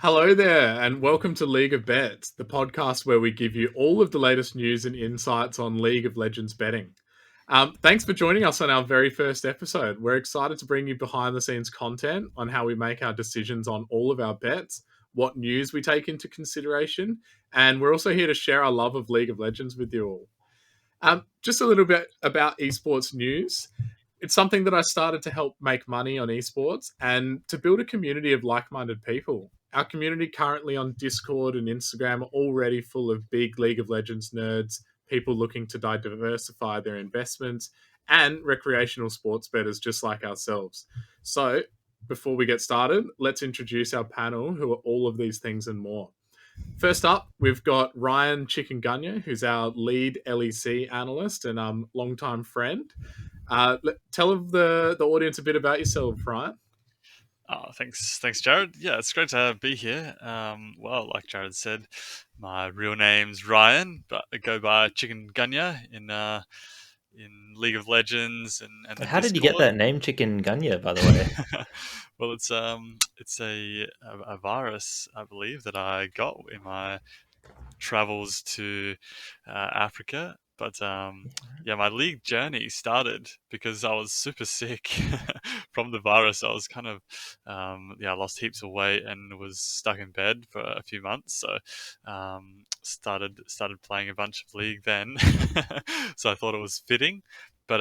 Hello there, and welcome to League of Bets, the podcast where we give you all of the latest news and insights on League of Legends betting. Thanks for joining us on our very first episode. We're excited to bring you behind the scenes content on how we make our decisions on all of our bets, what news we take into consideration, and we're also here to share our love of League of Legends with you all. Just a little bit about esports news. It's something that I started to help make money on esports and to build a community of like-minded people. Our community currently on Discord and Instagram are already full of big League of Legends nerds, people looking to diversify their investments, and recreational sports bettors just like ourselves. So, before we get started, let's introduce our panel who are all of these things and more. First up, we've got Ryan Chikungunya, who's our lead LEC analyst and longtime friend. Tell the audience a bit about yourself, Ryan. Thanks, Jared. Yeah, it's great to be here. Well, like Jared said, my real name's Ryan, but I go by Chikungunya in League of Legends and the How did you get Discord. that name, Chikungunya, by the way? Well, it's a virus, I believe, that I got in my travels to Africa. But yeah, my league journey started because I was super sick from the virus. I was kind of I lost heaps of weight and was stuck in bed for a few months. So started playing a bunch of league then. So I thought it was fitting. But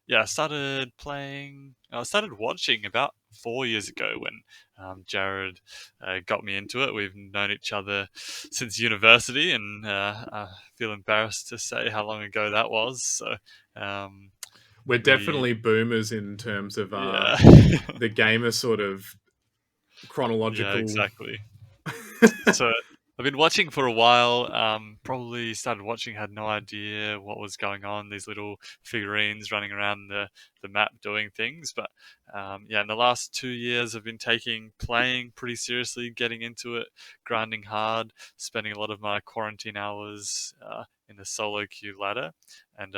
yeah, I started playing. I started watching about 4 years ago when Jared got me into it. We've known each other since university, and I feel embarrassed to say how long ago that was. So We're definitely boomers in terms of yeah, the gamer sort of yeah, chronological. exactly. So I've been watching for a while. Probably started watching, had no idea what was going on. These little figurines running around the map doing things. But yeah, in the last 2 years, I've been taking playing pretty seriously, getting into it, grinding hard, spending a lot of my quarantine hours in the solo queue ladder. And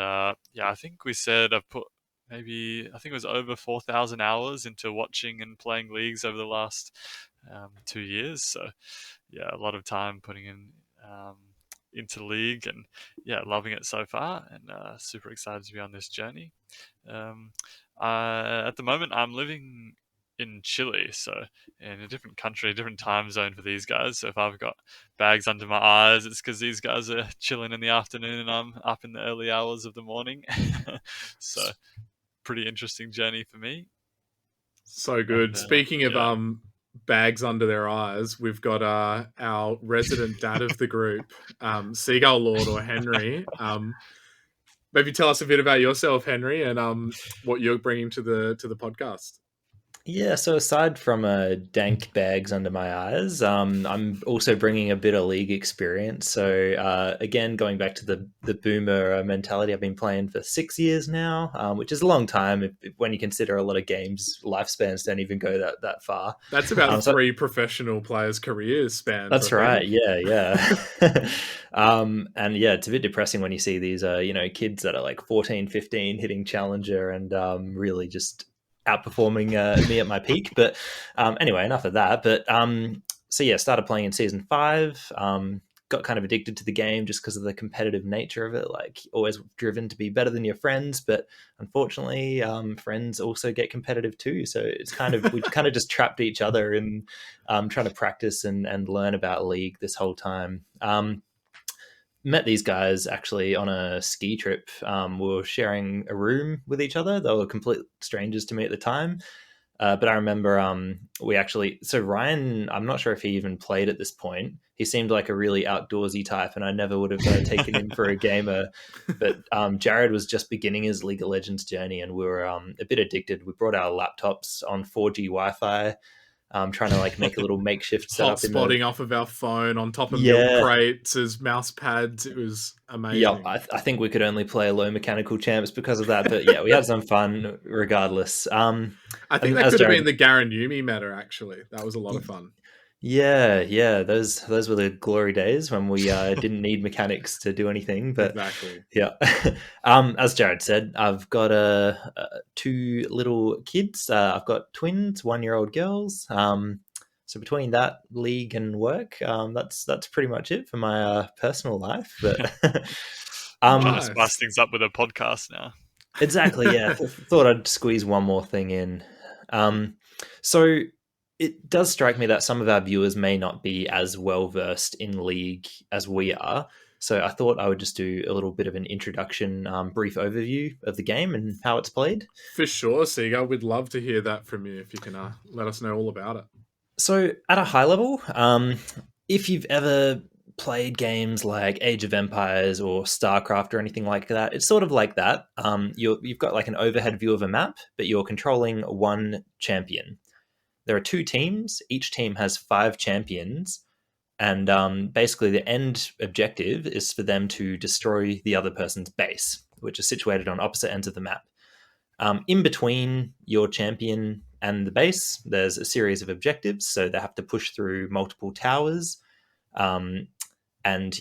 yeah, I think we said I've put maybe, I think it was over 4,000 hours into watching and playing leagues over the last 2 years. So yeah, a lot of time putting in into league, and yeah, loving it so far, and super excited to be on this journey. Um, at the moment, I'm living in Chile, so in a different country, a different time zone for these guys. So if I've got bags under my eyes, it's because these guys are chilling in the afternoon and I'm up in the early hours of the morning. So pretty interesting journey for me. So And good. Speaking of yeah. bags under their eyes, we've got our resident dad of the group, Seagull Lord or Henry. Maybe tell us a bit about yourself, Henry, and what you're bringing to the podcast. Yeah, so aside from dank bags under my eyes, I'm also bringing a bit of league experience. So again, going back to the boomer mentality, I've been playing for 6 years now, which is a long time when you consider a lot of games lifespans don't even go that far. That's about So 3 professional players' careers spans, I that's right. think. Yeah. And yeah, it's a bit depressing when you see these, kids that are like 14, 15 hitting Challenger and really just outperforming me at my peak. But anyway, enough of that. But so yeah, started playing in season 5. Got kind of addicted to the game just because of the competitive nature of it. Like always driven to be better than your friends, but unfortunately, friends also get competitive too. So it's we kind of just trapped each other in trying to practice and learn about league this whole time. Met these guys actually on a ski trip. We were sharing a room with each other. They were complete strangers to me at the time. But I remember so Ryan, I'm not sure if he even played at this point. He seemed like a really outdoorsy type, and I never would have taken him for a gamer. But Jared was just beginning his League of Legends journey, and we were a bit addicted. We brought our laptops on 4G Wi-Fi, trying to like make a little makeshift Hot setup in the. spotting off of our phone on top of milk Yeah. crates as mouse pads. It was Yeah, amazing. I think we could only play low mechanical champs because of that. But yeah, we had some fun regardless. I think And that as could have Jared, been the Garen Yumi meta, actually. That was a lot of fun. yeah, those were the glory days when we didn't need mechanics to do anything. But Exactly. yeah, as Jared said, I've got two little kids. I've got twins, 1-year-old girls. So between that, league, and work, that's pretty much it for my personal life. But Trying to Nice. spice things up with a podcast now. exactly, yeah. Thought I'd squeeze one more thing in. So it does strike me that some of our viewers may not be as well versed in League as we are. So I thought I would just do a little bit of an introduction, brief overview of the game and how it's played. For sure, Seagull. We'd love to hear that from you if you can let us know all about it. So at a high level, if you've ever played games like Age of Empires or StarCraft or anything like that, it's sort of like that. You've got like an overhead view of a map, but you're controlling one champion. There are 2 teams. Each team has 5 champions. And basically, the end objective is for them to destroy the other person's base, which is situated on opposite ends of the map. In between your champion and the base, there's a series of objectives. So they have to push through multiple towers. And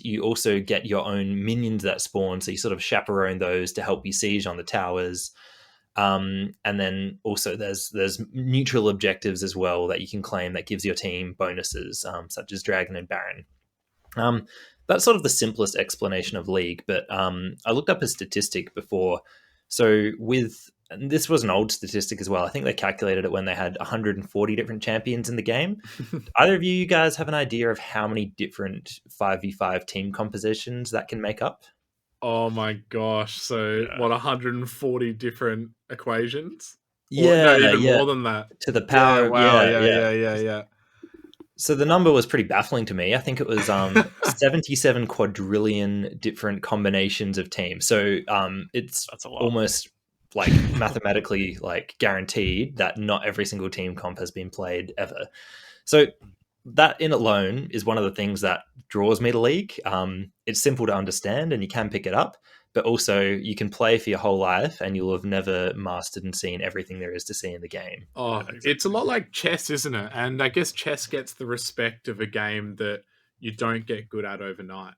you also get your own minions that spawn. So you sort of chaperone those to help you siege on the towers. And then also there's neutral objectives as well that you can claim that gives your team bonuses, such as Dragon and Baron. That's sort of the simplest explanation of League, but I looked up a statistic before. So and this was an old statistic as well. I think they calculated it when they had 140 different champions in the game. Either of you guys have an idea of how many different 5v5 team compositions that can make up? Oh my gosh. So, what, 140 different equations? Or, Yeah, no, even yeah. more than that. To the power. Wow. Yeah. Yeah. So the number was pretty baffling to me. I think it was 77 quadrillion different combinations of teams. So it's That's a lot. almost like mathematically like guaranteed that not every single team comp has been played ever. So that in alone is one of the things that draws me to League. It's simple to understand and you can pick it up, but also you can play for your whole life and you'll have never mastered and seen everything there is to see in the game. Oh, exactly. It's a lot like chess, isn't it? And I guess chess gets the respect of a game that you don't get good at overnight.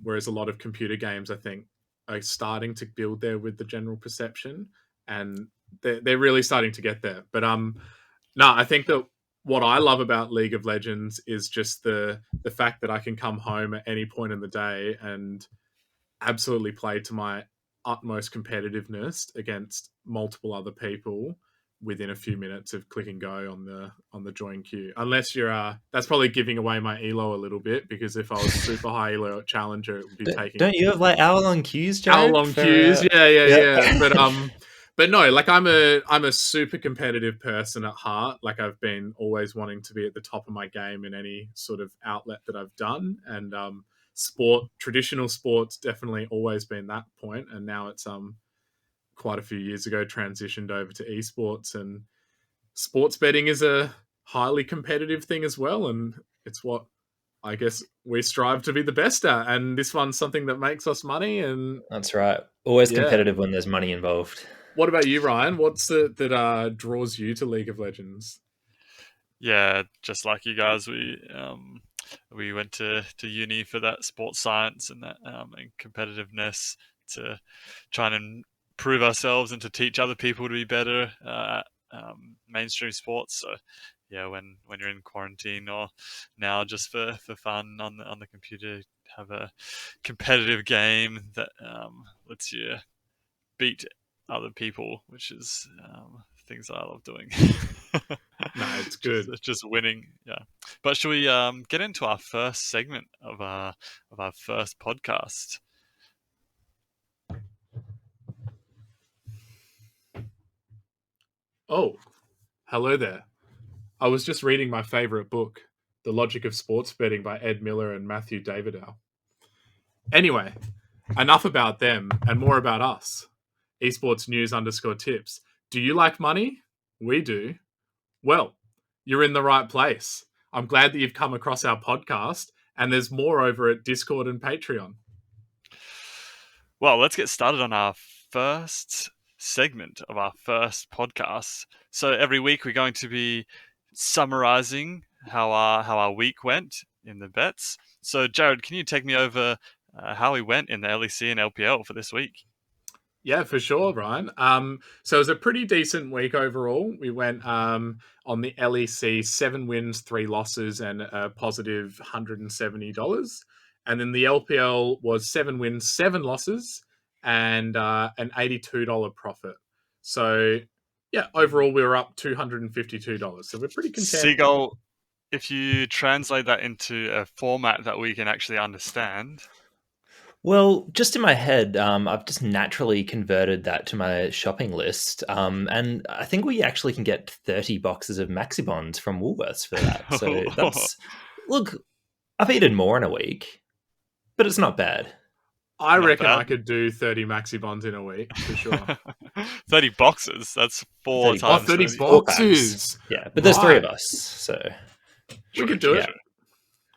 Whereas a lot of computer games, I think, are starting to build there with the general perception, and they're really starting to get there. But no, I think that what I love about League of Legends is just the fact that I can come home at any point in the day and absolutely play to my utmost competitiveness against multiple other people within a few minutes of click and go on the join queue. Unless you're that's probably giving away my elo a little bit, because if I was super high elo at challenger, it would be taking. Don't you have like hour-long queues, Jared? Hour-long queues, yeah. But no, like I'm a super competitive person at heart. Like I've been always wanting to be at the top of my game in any sort of outlet that I've done, and traditional sports definitely always been that point, and now it's quite a few years ago transitioned over to esports, and sports betting is a highly competitive thing as well, and it's what I guess we strive to be the best at, and this one's something that makes us money. And that's right, always competitive when there's money involved. What about you, Ryan? What's it that draws you to League of Legends? Yeah, just like you guys, we went to uni for that sports science and that and competitiveness to try and improve ourselves and to teach other people to be better at mainstream sports. So yeah, when you're in quarantine or now just for fun on the computer, have a competitive game that lets you beat other people, which is things that I love doing. No, it's good. Just winning, yeah. But should we get into our first segment of our first podcast? Oh, hello there. I was just reading my favorite book, The Logic of Sports Betting by Ed Miller and Matthew Davidow. Anyway, enough about them and more about us. Esports News _tips. Do you like money? We do. Well, you're in the right place. I'm glad that you've come across our podcast, and there's more over at Discord and Patreon. Well, let's get started on our first segment of our first podcast. So every week we're going to be summarizing how our week went in the bets. So Jared, can you take me over how we went in the LEC and LPL for this week? Yeah, for sure, Ryan. So it was a pretty decent week overall. We went on the LEC 7 wins, 3 losses, and a positive $170. And then the LPL was 7 wins, 7 losses, and an $82 profit. So yeah, overall we were up $252. So we're pretty content. Seagull, if you translate that into a format that we can actually understand. Well, just in my head, I've just naturally converted that to my shopping list, and I think we actually can get 30 boxes of Maxibons from Woolworths for that. So that's look, I've eaten more in a week, but it's not bad. I Not reckon I bad. could do 30 Maxibons in a week for sure. 30 boxes. That's 4 30 times 30 30. boxes. Yeah, but there's 3 of Right. us, so We True, could do true, it. true.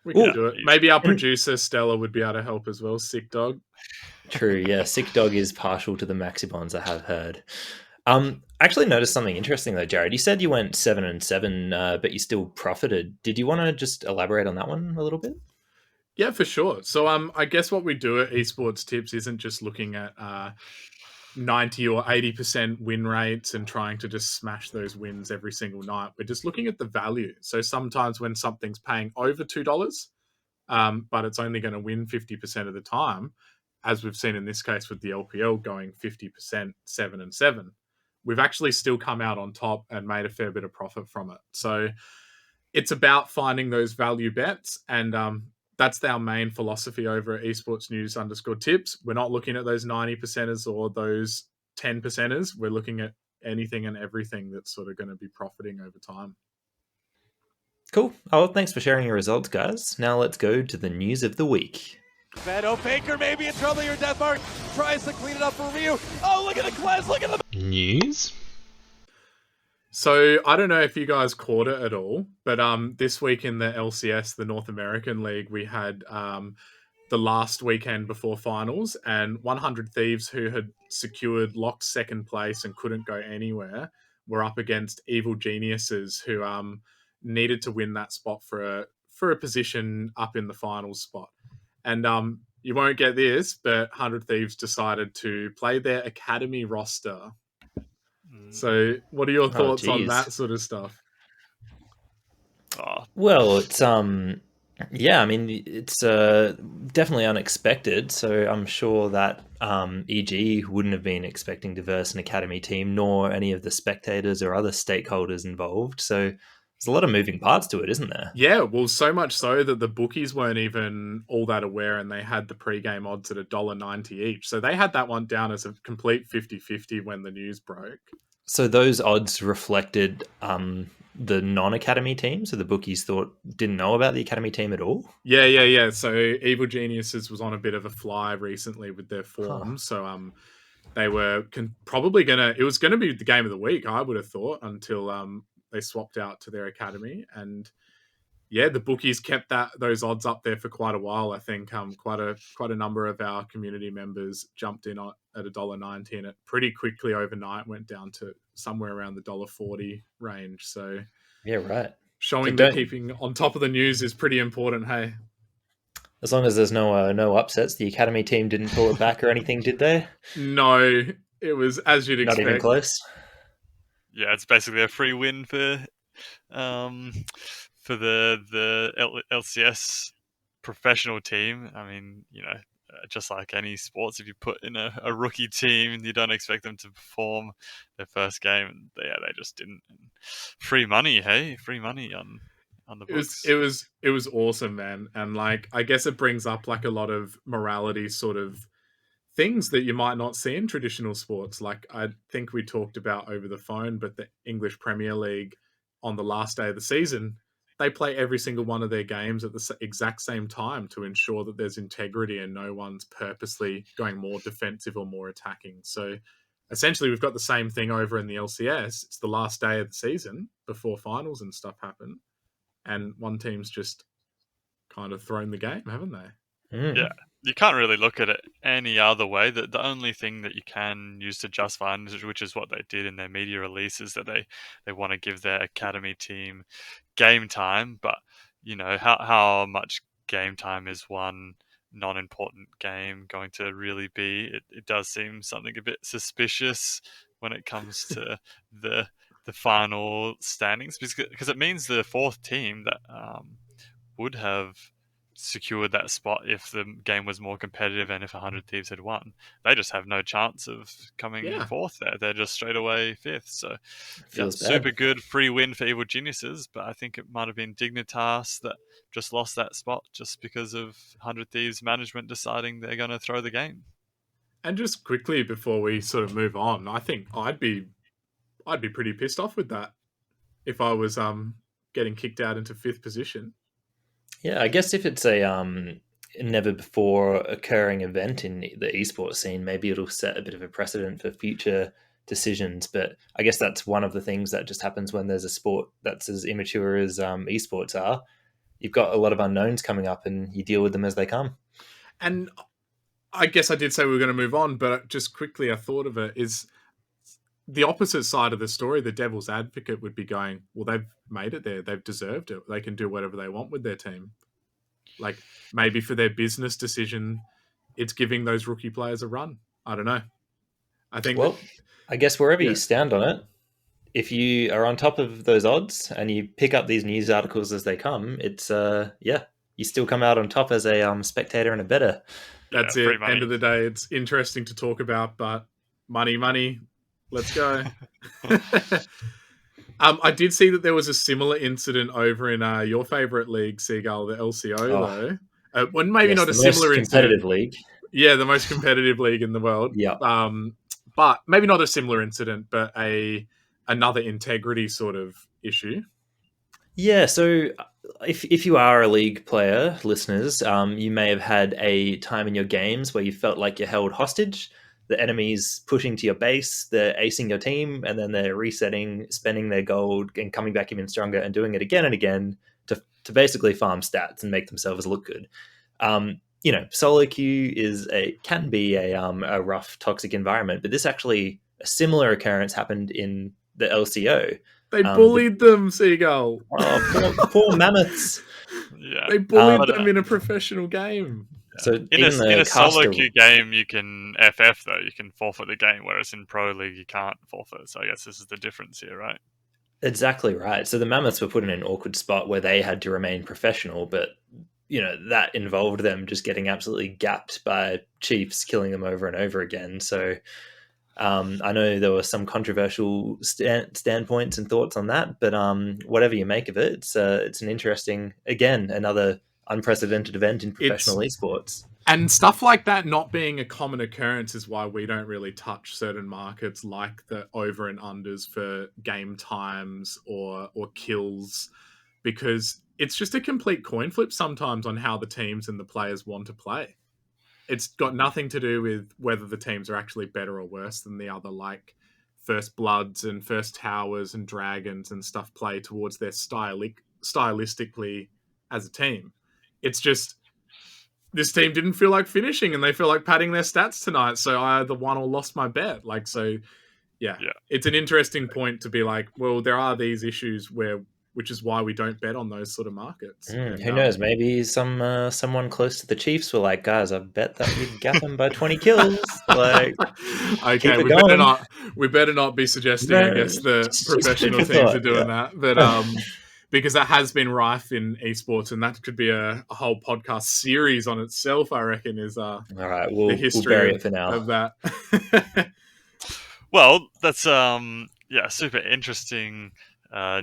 We could Ooh. do it. Easy. Maybe our And- producer Stella would be able to help as well. Sick dog. True, yeah. Sick Dog is partial to the Maxibons, I have heard. I actually noticed something interesting though, Jared. You said you went 7-7, but you still profited. Did you want to just elaborate on that one a little bit? Yeah, for sure. So I guess what we do at Esports Tips isn't just looking at 90 or 80% win rates and trying to just smash those wins every single night. We're just looking at the value. So sometimes when something's paying over $2, but it's only going to win 50% of the time, as we've seen in this case with the LPL going 50%, 7-7, we've actually still come out on top and made a fair bit of profit from it. So it's about finding those value bets, and that's our main philosophy over at esports news _tips. We're not looking at those 90%ers or those 10%ers. We're looking at anything and everything that's sort of going to be profiting over time. Cool. Oh, thanks for sharing your results, guys. Now let's go to the news of the week. Beto Faker maybe in trouble here. Deathmark tries to clean it up for Ryu. Oh, look at the cleanse. Look at the News? So I don't know if you guys caught it at all, but this week in the LCS, the North American League, we had the last weekend before finals, and 100 Thieves, who had secured locked second place and couldn't go anywhere, were up against Evil Geniuses, who needed to win that spot for a position up in the finals spot. And you won't get this, but 100 Thieves decided to play their academy roster. So what are your thoughts on that sort of stuff? Oh, Well, it's yeah, I mean, it's definitely unexpected. So I'm sure that EG wouldn't have been expecting to verse an academy team, nor any of the spectators or other stakeholders involved. So there's a lot of moving parts to it, isn't there? Yeah, well, so much so that the bookies weren't even all that aware, and they had the pre-game odds at $1.90 each. So they had that one down as a complete 50-50 when the news broke. So those odds reflected the non-academy team. So the bookies didn't know about the academy team at all. Yeah. So Evil Geniuses was on a bit of a fly recently with their form. So they were probably it was gonna be the game of the week, I would have thought, until they swapped out to their academy. And yeah, the bookies kept those odds up there for quite a while. I think quite a number of our community members jumped in at $1.90, and it pretty quickly overnight went down to somewhere around the $1.40 range. So Yeah, right. showing So that keeping on top of the news is pretty important. Hey, as long as there's no upsets, the academy team didn't pull it back or anything, did they? no, it was as you'd Not expect. even close. yeah, it's basically a free win for the LCS professional team. I mean, just like any sports, if you put in a rookie team and you don't expect them to perform their first game, and they just didn't. Free money, hey, free money on the books. It was awesome, man. And like, I guess it brings up like a lot of morality sort of things that you might not see in traditional sports. Like I think we talked about over the phone, but the English Premier League on the last day of the season, they play every single one of their games at the exact same time to ensure that there's integrity and no one's purposely going more defensive or more attacking. So essentially we've got the same thing over in the LCS. It's the last day of the season before finals and stuff happen, and one team's just kind of thrown the game, haven't they? Yeah, you can't really look at it any other way. The only thing that you can use to justify, which is what they did in their media release, is that they want to give their academy team game time. But how much game time is won non-important game going to really be? It does seem something a bit suspicious when it comes to the final standings, because it means the fourth team that would have secured that spot if the game was more competitive and if 100 Thieves had won. They just have no chance of coming fourth there. They're just straight away fifth. So, Feels bad. super good free win for Evil Geniuses, but I think it might have been Dignitas that just lost that spot just because of 100 Thieves management deciding they're going to throw the game. And just quickly before we sort of move on, I think I'd be pretty pissed off with that if I was getting kicked out into fifth position. Yeah, I guess if it's a never before occurring event in the esports scene, maybe it'll set a bit of a precedent for future decisions. But I guess that's one of the things that just happens when there's a sport that's as immature as esports are. You've got a lot of unknowns coming up and you deal with them as they come. And I guess I did say we were going to move on, but just quickly I thought of it is the opposite side of the story. The devil's advocate would be going, well, they've made it there. They've deserved it. They can do whatever they want with their team. Like maybe for their business decision, it's giving those rookie players a run. I don't know. I think. Well, I guess wherever you stand on it, if you are on top of those odds and you pick up these news articles as they come, it's you still come out on top as a spectator and a bettor. That's it. End of the day, it's interesting to talk about, but money, let's go. I did see that there was a similar incident over in your favorite league, Seagull, the LCO, though. Well, maybe not a similar competitive league. Yeah, the most competitive league in the world. Yeah. But maybe not a similar incident, but another integrity sort of issue. Yeah, so if you are a league player, listeners, you may have had a time in your games where you felt like you're held hostage. The enemy's pushing to your base, they're acing your team, and then they're resetting, spending their gold, and coming back even stronger, and doing it again and again to basically farm stats and make themselves look good. Solo queue can be a rough, toxic environment, but this actually a similar occurrence happened in the LCO. They bullied them, Seagull. Oh, poor mammoths. Yeah, they bullied them in a professional game. So in a solo queue game, you can FF though. You can forfeit the game, whereas in Pro League you can't forfeit. So I guess this is the difference here, right? Exactly right. So the mammoths were put in an awkward spot where they had to remain professional, but that involved them just getting absolutely gapped by Chiefs, killing them over and over again. So I know there were some controversial standpoints and thoughts on that, but whatever you make of it, it's an interesting, again, another unprecedented event in professional esports. And stuff like that not being a common occurrence is why we don't really touch certain markets like the over and unders for game times or kills, because it's just a complete coin flip sometimes on how the teams and the players want to play. It's got nothing to do with whether the teams are actually better or worse than the other, like First Bloods and First Towers and Dragons and stuff play towards their stylistically as a team. It's just this team didn't feel like finishing and they feel like padding their stats tonight, so I either won or lost my bet. Yeah. It's an interesting point to be like, well, there are these issues which is why we don't bet on those sort of markets. Who knows? Maybe someone close to the Chiefs were like, guys, I bet that we'd gap them by 20 kills. Like, okay, we better not be suggesting, I guess, the professional teams are doing that. But because that has been rife in esports, and that could be a whole podcast series on itself, I reckon, is all right, we'll history bury it for now. Of that. Well, that's super interesting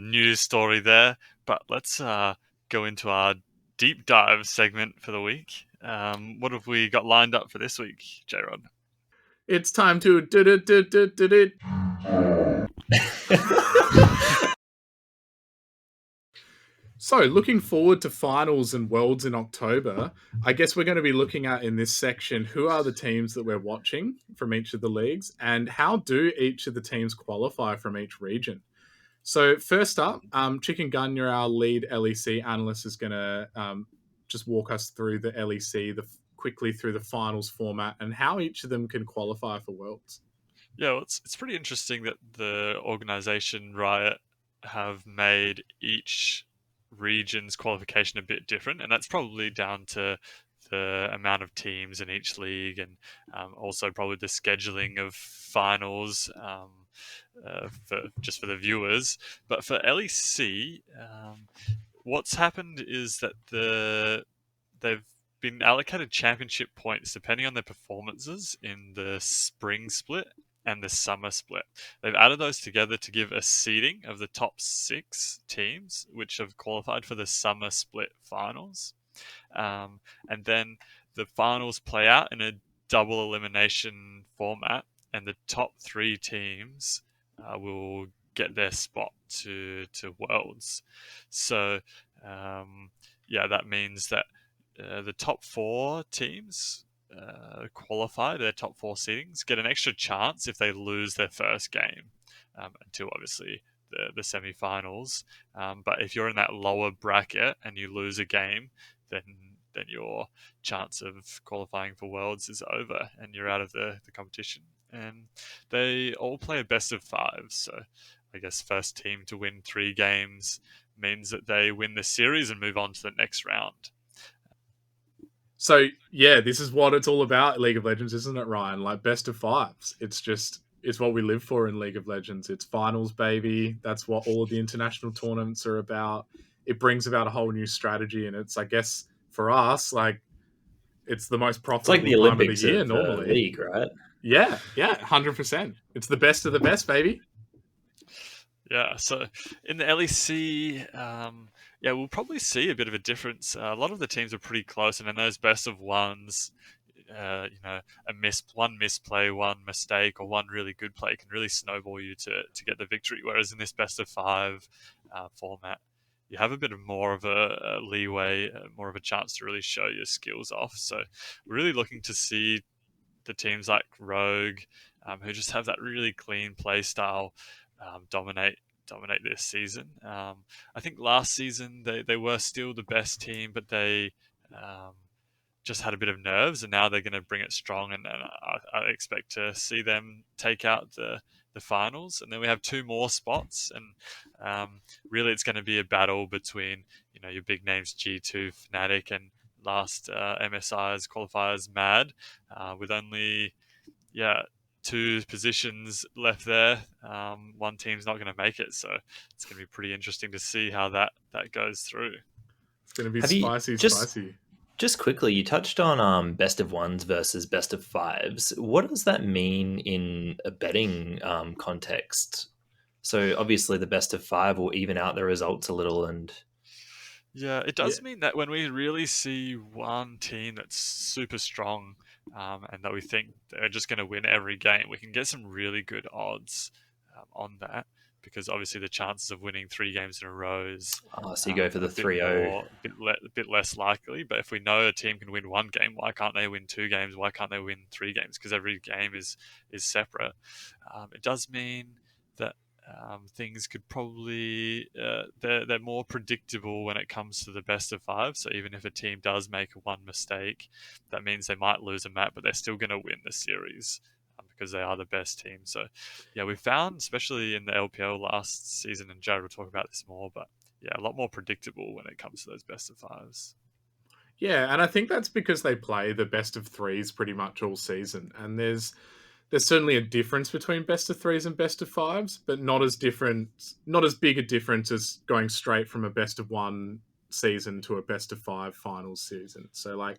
news story there, but let's go into our deep dive segment for the week. What have we got lined up for this week, JROD? It's time to So, looking forward to finals and worlds in October, I guess we're going to be looking at in this section who are the teams that we're watching from each of the leagues and how do each of the teams qualify from each region. So first up, Chikungunya, our lead LEC analyst, is going to just walk us through the LEC, quickly through the finals format and how each of them can qualify for Worlds. Yeah, well, it's pretty interesting that the organization Riot have made each region's qualification a bit different, and that's probably down to the amount of teams in each league, and also probably the scheduling of finals for the viewers. But for LEC, what's happened is that they've been allocated championship points depending on their performances in the spring split and the summer split. They've added those together to give a seeding of the top 6 teams which have qualified for the summer split finals. And then the finals play out in a double elimination format, and the top 3 teams will get their spot to Worlds. So that means that the top 4 teams qualify, their top 4 seedings, get an extra chance if they lose their first game until obviously the semi-finals. But if you're in that lower bracket and you lose a game, then your chance of qualifying for Worlds is over and you're out of the competition. And they all play a best of 5. So I guess first team to win 3 games means that they win the series and move on to the next round. So, yeah, this is what it's all about, League of Legends, isn't it, Ryan? Like, best of 5s. It's what we live for in League of Legends. It's finals, baby. That's what all of the international tournaments are about. It brings about a whole new strategy, and it's, I guess, for us, like, it's the most profitable It's like the time Olympics of the year, of normally. League, right? Yeah, 100%. It's the best of the best, baby. Yeah, so in the LEC, we'll probably see a bit of a difference. A lot of the teams are pretty close, and in those best of ones, one misplay, one mistake, or one really good play can really snowball you to get the victory. Whereas in this best of 5 format, you have a bit of more of a leeway, more of a chance to really show your skills off. So we're really looking to see the teams like Rogue, who just have that really clean play style, dominate this season. I think last season they were still the best team, but they just had a bit of nerves, and now they're going to bring it strong, and I expect to see them take out the finals. And then we have 2 more spots, and really it's going to be a battle between your big names G2, Fnatic, and last MSI's qualifiers Mad, with only 2 positions left there. One team's not going to make it, so it's going to be pretty interesting to see how that goes through. It's going to be spicy. Just quickly, you touched on best of 1s versus best of 5s. What does that mean in a betting context? So obviously the best of 5 will even out the results a little, and it does mean that when we really see one team that's super strong, and that we think they're just going to win every game, we can get some really good odds on that, because obviously the chances of winning 3 games in a row is so you go for the 3-0, a bit less likely. But if we know a team can win 1 game, why can't they win 2 games? Why can't they win 3 games? Because every game is separate. It does mean that things could probably they're more predictable when it comes to the best of 5. So even if a team does make one mistake, that means they might lose a map, but they're still going to win the series because they are the best team. So we found, especially in the LPL last season, and Jared will talk about this more, but a lot more predictable when it comes to those best of 5s. Yeah, and I think that's because they play the best of 3s pretty much all season, and there's certainly a difference between best of 3s and best of 5s, but not as big a difference as going straight from a best of 1 season to a best of 5 finals season. So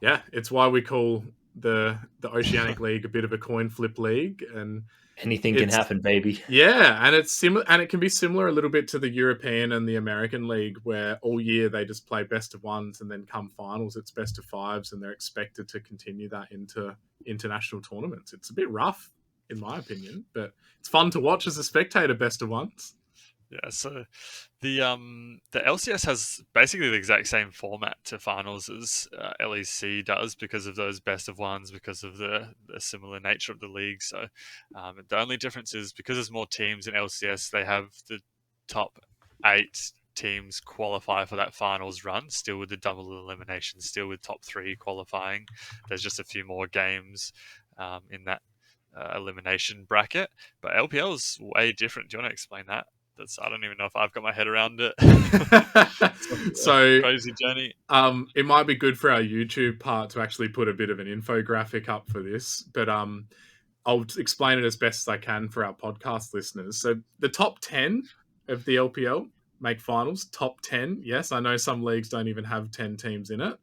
it's why we call the Oceanic League a bit of a coin flip league, and anything can happen, baby. Yeah, and it's similar, and it can be similar a little bit to the European and the American League, where all year they just play best of 1s, and then come finals it's best of 5s, and they're expected to continue that into international tournaments. It's a bit rough, in my opinion, but it's fun to watch as a spectator. Best of 1s. Yeah, so the LCS has basically the exact same format to finals as LEC does, because of those best of 1s, because of the similar nature of the league. So the only difference is because there's more teams in LCS, they have the top 8 teams qualify for that finals run, still with the double elimination, still with top 3 qualifying. There's just a few more games in that elimination bracket. But LPL is way different. Do you want to explain that? I don't even know if I've got my head around it. So crazy journey. It might be good for our YouTube part to actually put a bit of an infographic up for this, but I'll explain it as best as I can for our podcast listeners. So the top 10 of the LPL make finals. Top 10. Yes, I know some leagues don't even have 10 teams in it,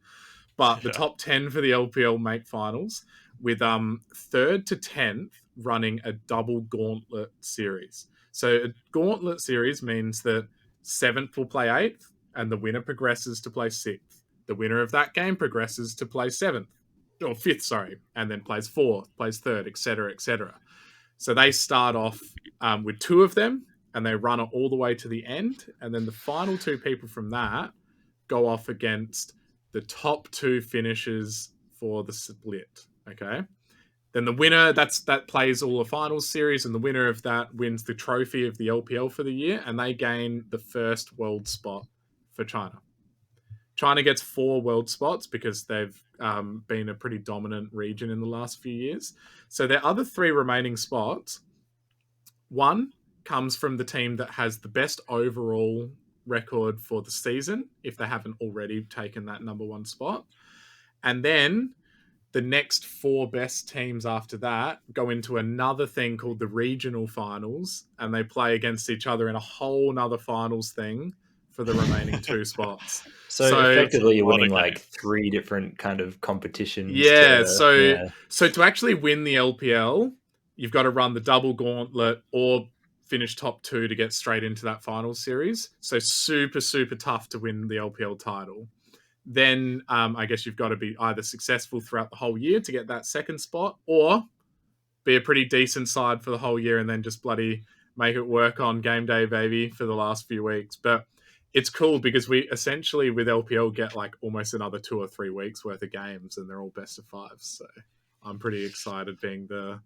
but the top 10 for the LPL make finals, with 3rd to 10th running a double gauntlet series. So a gauntlet series means that 7th will play 8th and the winner progresses to play 6th. The winner of that game progresses to play 7th, or 5th, sorry, and then plays 4th, plays 3rd, etc., etc. So they start off with 2 of them and they run it all the way to the end, and then the final 2 people from that go off against the top 2 finishers for the split. Okay. Then the winner that plays all the finals series, and the winner of that wins the trophy of the LPL for the year, and they gain the first world spot for China. China gets 4 world spots because they've been a pretty dominant region in the last few years. So their other 3 remaining spots, 1 comes from the team that has the best overall record for the season, if they haven't already taken that number 1 spot. And then the next 4 best teams after that go into another thing called the regional finals, and they play against each other in a whole nother finals thing for the remaining 2 spots. So effectively, you're winning like 3 different kind of competitions. Yeah. So to actually win the LPL, you've got to run the double gauntlet or finish top 2 to get straight into that final series. So super, super tough to win the LPL title. Then I guess you've got to be either successful throughout the whole year to get that 2nd spot, or be a pretty decent side for the whole year and then just bloody make it work on game day, baby, for the last few weeks. But it's cool because we essentially with LPL get like almost another 2 or 3 weeks worth of games, and they're all best of 5. So I'm pretty excited being the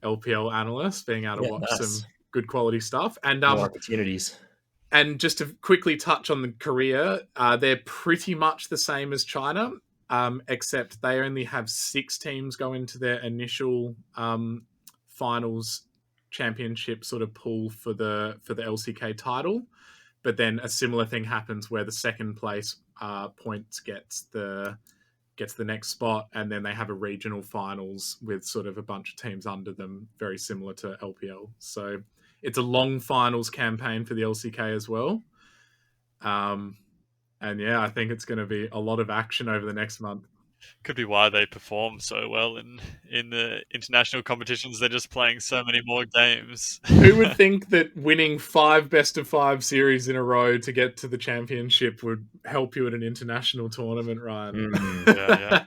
LPL analyst, being able to watch some good quality stuff. And more opportunities. And just to quickly touch on the Korea, they're pretty much the same as China, except they only have 6 teams go into their initial finals championship sort of pool for the LCK title. But then a similar thing happens where the 2nd place points gets the next spot, and then they have a regional finals with sort of a bunch of teams under them, very similar to LPL. So it's a long finals campaign for the LCK as well. And yeah, I think it's going to be a lot of action over the next month. Could be why they perform so well in the international competitions. They're just playing so many more games. Who would think that winning 5 best of 5 series in a row to get to the championship would help you at an international tournament, Ryan? Yeah.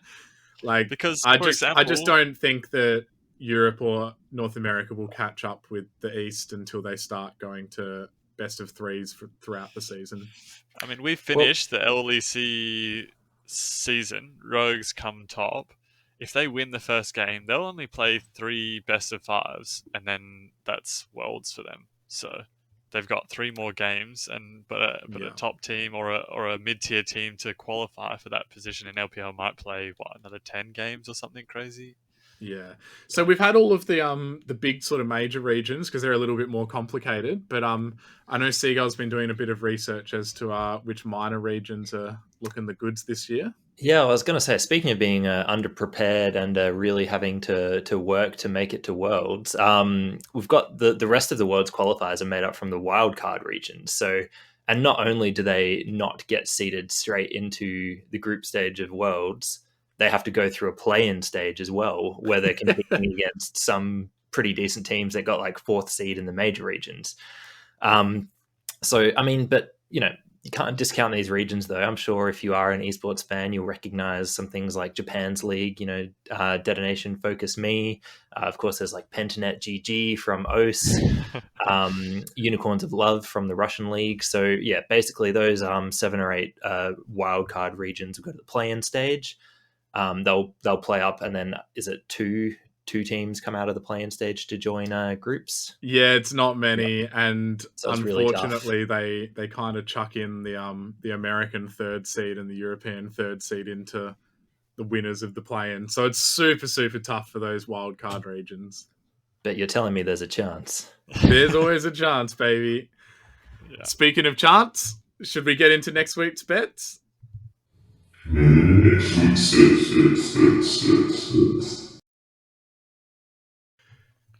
Like, because I just don't think that Europe or North America will catch up with the East until they start going to best of 3s throughout the season. I mean, we finished the LEC season. Rogues come top. If they win the first game, they'll only play 3 best of 5s, and then that's Worlds for them. So they've got 3 more games, but a top team or a mid-tier team to qualify for that position in LPL might play another 10 games or something crazy. Yeah. So we've had all of the big sort of major regions because they're a little bit more complicated. But I know Seagull's been doing a bit of research as to which minor regions are looking the goods this year. Yeah, I was going to say, speaking of being underprepared and really having to work to make it to Worlds, we've got the rest of the Worlds qualifiers are made up from the wildcard regions. So, and not only do they not get seeded straight into the group stage of Worlds, they have to go through a play-in stage as well, where they're competing against some pretty decent teams that got like 4th seed in the major regions. So, I mean, but, you know, you can't discount these regions, though. I'm sure if you are an esports fan, you'll recognize some things like Japan's league, you know, Detonation Focus Me. Of course, there's like Pentanet GG from OS, Unicorns of Love from the Russian league. So, yeah, basically those 7 or 8 wildcard regions will go to the play-in stage. They'll play up, and then is it two teams come out of the play-in stage to join groups? Yeah, it's not many, and so unfortunately, really they kind of chuck in the American 3rd seed and the European 3rd seed into the winners of the play-in. So it's super, super tough for those wildcard regions. But you're telling me there's a chance. There's always a chance, baby. Yeah. Speaking of chance, should we get into next week's bets?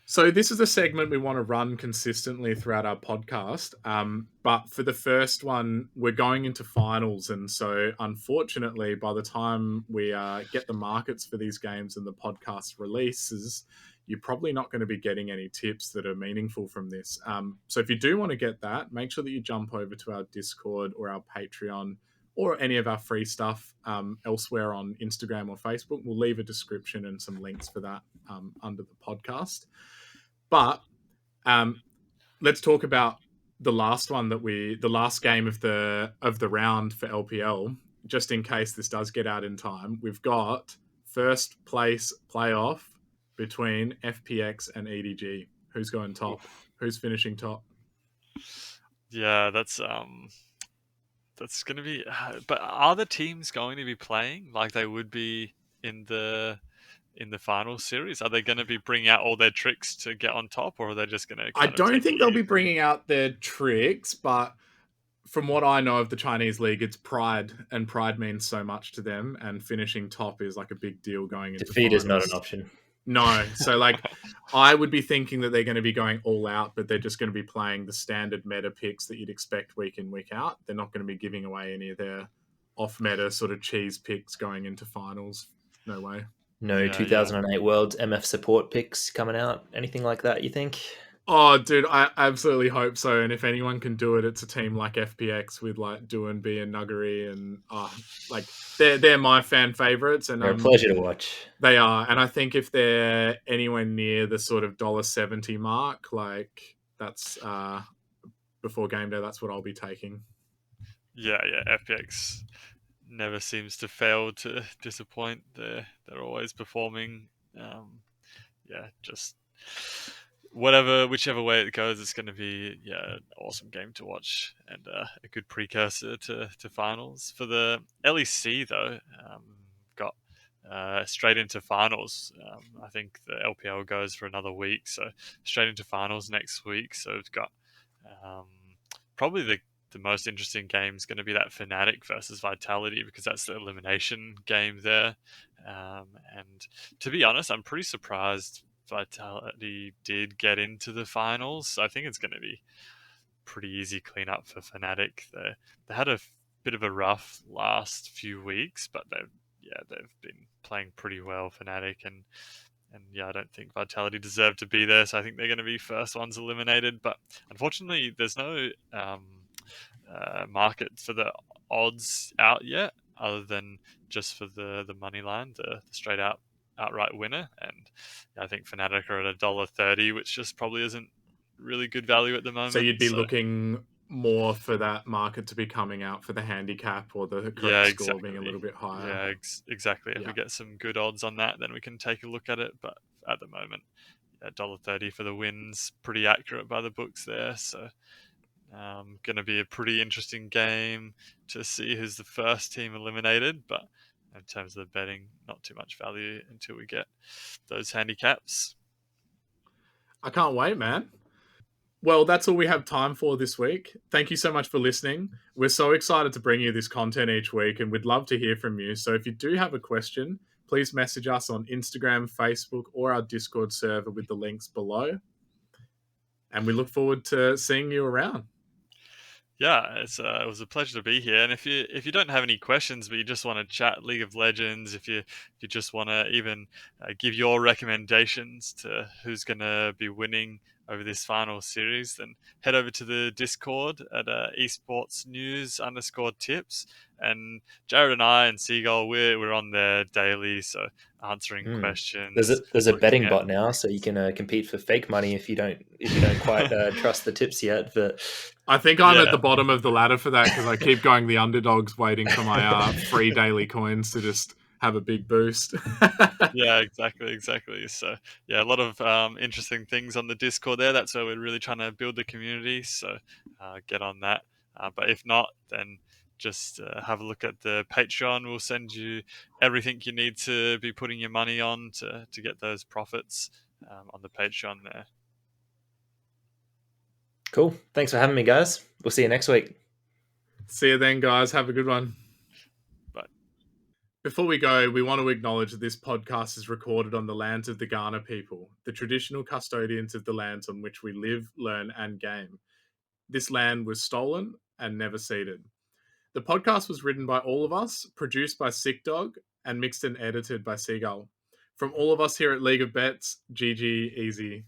So this is a segment we want to run consistently throughout our podcast. But for the first one, we're going into finals. And so unfortunately, by the time we get the markets for these games and the podcast releases, you're probably not going to be getting any tips that are meaningful from this. So if you do want to get that, make sure that you jump over to our Discord or our Patreon or any of our free stuff elsewhere on Instagram or Facebook. We'll leave a description and some links for that under the podcast. But let's talk about the last one the last game of the round for LPL. Just in case this does get out in time, we've got first place playoff between FPX and EDG. Who's going top? Who's finishing top? Yeah, that's going to be. But are the teams going to be playing like they would be in the final series? Are they going to be bringing out all their tricks to get on top, or are they just going to? I don't think they'll be bringing out their tricks, but from what I know of the Chinese league, it's pride, and pride means so much to them. And finishing top is like a big deal going into defeat finals. is not an option. No, so like I would be thinking that they're going to be going all out, but they're just going to be playing the standard meta picks that you'd expect week in, week out. They're not going to be giving away any of their off meta sort of cheese picks going into finals. No way. No 2008 Worlds MF support picks coming out. Anything like that, you think? Oh, dude, I absolutely hope so. And if anyone can do it, it's a team like FPX with like Duanbe and Nuggery, and like they're my fan favorites, and they're a pleasure to watch. They are, and I think if they're anywhere near the sort of $1.70 mark, like that's before game day, that's what I'll be taking. Yeah, FPX never seems to fail to disappoint. They're always performing. Just whichever way it goes, it's going to be an awesome game to watch and a good precursor to finals. For the LEC though, got straight into finals. I think the LPL goes for another week, so straight into finals next week. So we've got probably the most interesting game is going to be that Fnatic versus Vitality, because that's the elimination game there. And to be honest, I'm pretty surprised Vitality did get into the finals. I think it's going to be pretty easy cleanup for Fnatic. They had a bit of a rough last few weeks, but they've been playing pretty well, Fnatic, and I don't think Vitality deserved to be there, so I think they're going to be first ones eliminated. But unfortunately, there's no market for the odds out yet, other than just for the money line, the straight outright winner. And I think Fnatic are at $1.30, which just probably isn't really good value at the moment. So you'd be looking more for that market to be coming out for the handicap or the correct score being a little bit higher. Yeah, exactly. If we get some good odds on that, then we can take a look at it. But at the moment, $1.30 for the wins, pretty accurate by the books there. So going to be a pretty interesting game to see who's the first team eliminated. But in terms of the betting, not too much value until we get those handicaps. I can't wait, man. Well, that's all we have time for this week. Thank you so much for listening. We're so excited to bring you this content each week, and we'd love to hear from you. So if you do have a question, please message us on Instagram, Facebook, or our Discord server with the links below. And we look forward to seeing you around. Yeah, it was a pleasure to be here. And if you don't have any questions, but you just want to chat League of Legends, if you just want to even give your recommendations to who's going to be winning over this final series, then head over to the Discord at esports news _tips. And Jared and I and Seagull, we're on there daily, so answering questions. There's a betting bot now, so you can compete for fake money if you don't quite trust the tips yet. But I think I'm at the bottom of the ladder for that, because I keep going the underdogs, waiting for my free daily coins to just have a big boost. Yeah, exactly. So a lot of interesting things on the Discord there. That's where we're really trying to build the community. So get on that. But if not, then just have a look at the Patreon. We'll send you everything you need to be putting your money on to get those profits on the Patreon there. Cool. Thanks for having me, guys. We'll see you next week. See you then, guys. Have a good one. Bye. Before we go, we want to acknowledge that this podcast is recorded on the lands of the Kaurna people, the traditional custodians of the lands on which we live, learn, and game. This land was stolen and never ceded. The podcast was written by all of us, produced by Sick Dog, and mixed and edited by Seagull. From all of us here at League of Bets, GG, easy.